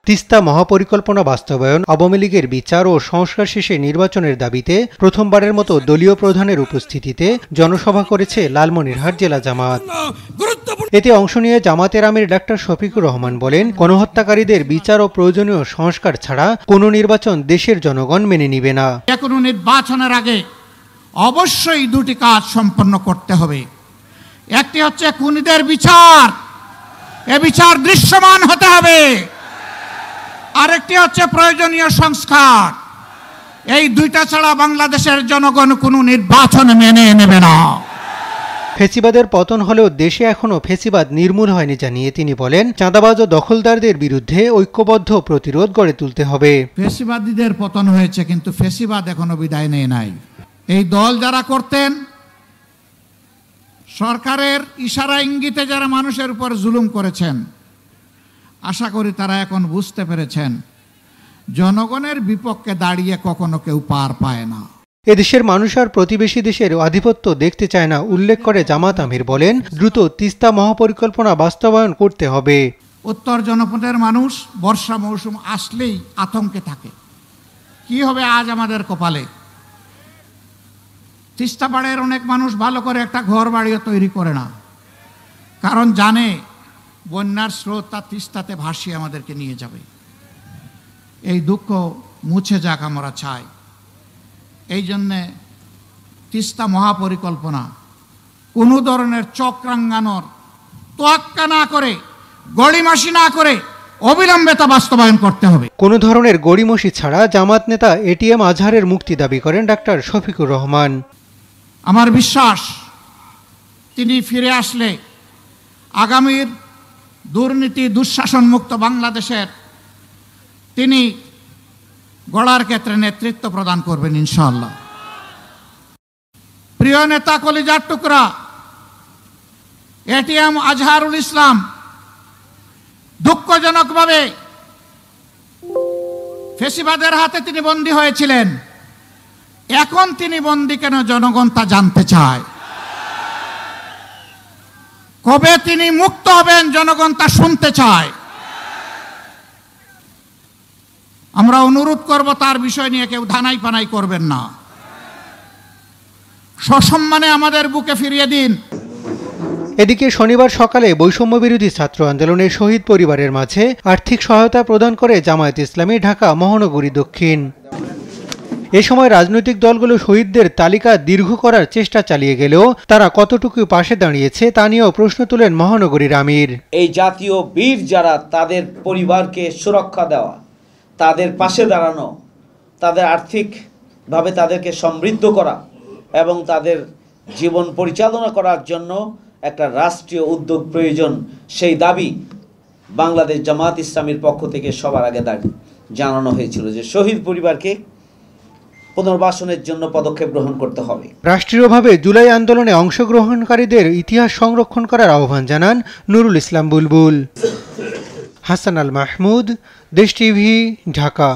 তিস্তা মহাপরিকল্পনা বাস্তবায়ন, আওয়ামী লীগের বিচার ও সংস্কার শেষে নির্বাচনের দাবিতে প্রথমবারের মতো দলীয় প্রধানের উপস্থিতিতে জনসভা করেছে লালমনিরহাট জেলা জামাত। এতে অংশ নিয়ে জামাতের আমির ডাক্তার শফিকুর রহমান বলেন, গণহত্যাকারীদের বিচার ও প্রয়োজনীয় সংস্কার ছাড়া কোনো নির্বাচন দেশের জনগণ মেনে নিবে না। কোনো নির্বাচনের আগে অবশ্যই দুটি কাজ সম্পন্ন করতে হবে। একটি হচ্ছে খুনিদের বিচার, এ বিচার দৃশ্যমান হতে হবে। আরেকটি হচ্ছে প্রয়োজনীয় সংস্কার। এই দুইটা ছাড়া বাংলাদেশের জনগণ কোনো নির্বাচন মেনে নেবে না। ফেসিবাদের পতন হলেও দেশে এখনো ফেসিবাদ নির্মূল হয়নি জানিয়ে তিনি বলেন, চাঁদাবাজ ও দখলদারদের বিরুদ্ধে ঐক্যবদ্ধ প্রতিরোধ গড়ে তুলতে হবে। ফেসিবাদীদের পতন হয়েছে, কিন্তু ফেসিবাদ এখনো বিদায় নেয় নাই। এই দল যারা করতেন, সরকারের ইশারা ইঙ্গিতে যারা মানুষের উপর জুলুম করেছেন, আশা করি তারা এখন বুঝতে পেরেছেন জনগণের বিপক্ষে দাঁড়িয়ে কখনো কেউ পার পায় না। এদেশের মানুষ আর প্রতিবেশী দেশের আধিপত্য দেখতে চায় না উল্লেখ করে জামাত আমির বলেন, দ্রুত তিস্তা মহাপরিকল্পনা বাস্তবায়ন করতে হবে। উত্তর জনপদের মানুষ বর্ষা মৌসুম আসলেই আতঙ্কে থাকে, কি হবে আজ আমাদের কপালে। তিস্তা পাড়ের অনেক মানুষ ভালো করে একটা ঘর বাড়িও তৈরি করে না, কারণ জানে বন্যার স্রোত তা তিস্তাতে ভাসিয়ে আমাদেরকে নিয়ে যাবে। এই দুঃখ মুছে যাক আমরা চাই। এই জন্যে তিস্তা মহাপরিকল্পনা কোনো ধরনের চক্রাঙ্গানোর তোয়াক্কা না করে, গড়িমাসি না করে অবিলম্বে তা বাস্তবায়ন করতে হবে। কোনো ধরনের গড়িমসি ছাড়া জামাত নেতা এটিএম আজহারের মুক্তি দাবি করেন ডাক্তার শফিকুর রহমান। আমার বিশ্বাস তিনি ফিরে আসলে আগামীর দুর্নীতি দুঃশাসন মুক্ত বাংলাদেশের তিনি গড়ার ক্ষেত্রে নেতৃত্ব প্রদান করবেন ইনশাআল্লাহ। প্রিয় নেতা কলিজার টুকরা এটিএম আজহারুল ইসলাম দুঃখজনকভাবে ফেসিবাদের হাতে তিনি বন্দী হয়েছিলেন। এখন তিনি বন্দী কেন, জনগণ তা জানতে চায়। কবে তিনি মুক্ত হবেন, জনগণ তা শুনতে চায়। আমরা অনুরোধ করব তার বিষয় নিয়ে কেউ ধানাই পানাই করবেন না, সসম্মানে আমাদের বুকে ফিরিয়ে দিন। এদিকে শনিবার সকালে বৈষম্য বিরোধী ছাত্র আন্দোলনের শহীদ পরিবারের মাঝে আর্থিক সহায়তা প্রদান করে জামায়াত ইসলামী ঢাকা মহানগরী দক্ষিণ। এ সময় রাজনৈতিক দলগুলো শহীদদের তালিকা দীর্ঘ করার চেষ্টা চালিয়ে গেলেও তারা কতটুকু পাশে দাঁড়িয়েছে তা নিয়েও প্রশ্ন তুলেন মহানগরীর আমির। এই জাতীয় বীর যারা, তাদের পরিবারকে সুরক্ষা দেওয়া, তাদের পাশে দাঁড়ানো, তাদের আর্থিকভাবে তাদেরকে সমৃদ্ধ করা এবং তাদের জীবন পরিচালনা করার জন্য একটা রাষ্ট্রীয় উদ্যোগ প্রয়োজন, সেই দাবি বাংলাদেশ জামাত ইসলামীর পক্ষ থেকে সবার আগে জানানো হয়েছিল যে শহীদ পরিবারকে পুনর্বাসনের জন্য পদক্ষেপ গ্রহণ করতে হবে। রাষ্ট্রীয়ভাবে জুলাই আন্দোলনে অংশগ্রহণকারীদের ইতিহাস সংরক্ষণ করার আহ্বান জানান নুরুল ইসলাম বুলবুল। হাসান আল মাহমুদ, দেশ টিভি, ঢাকা।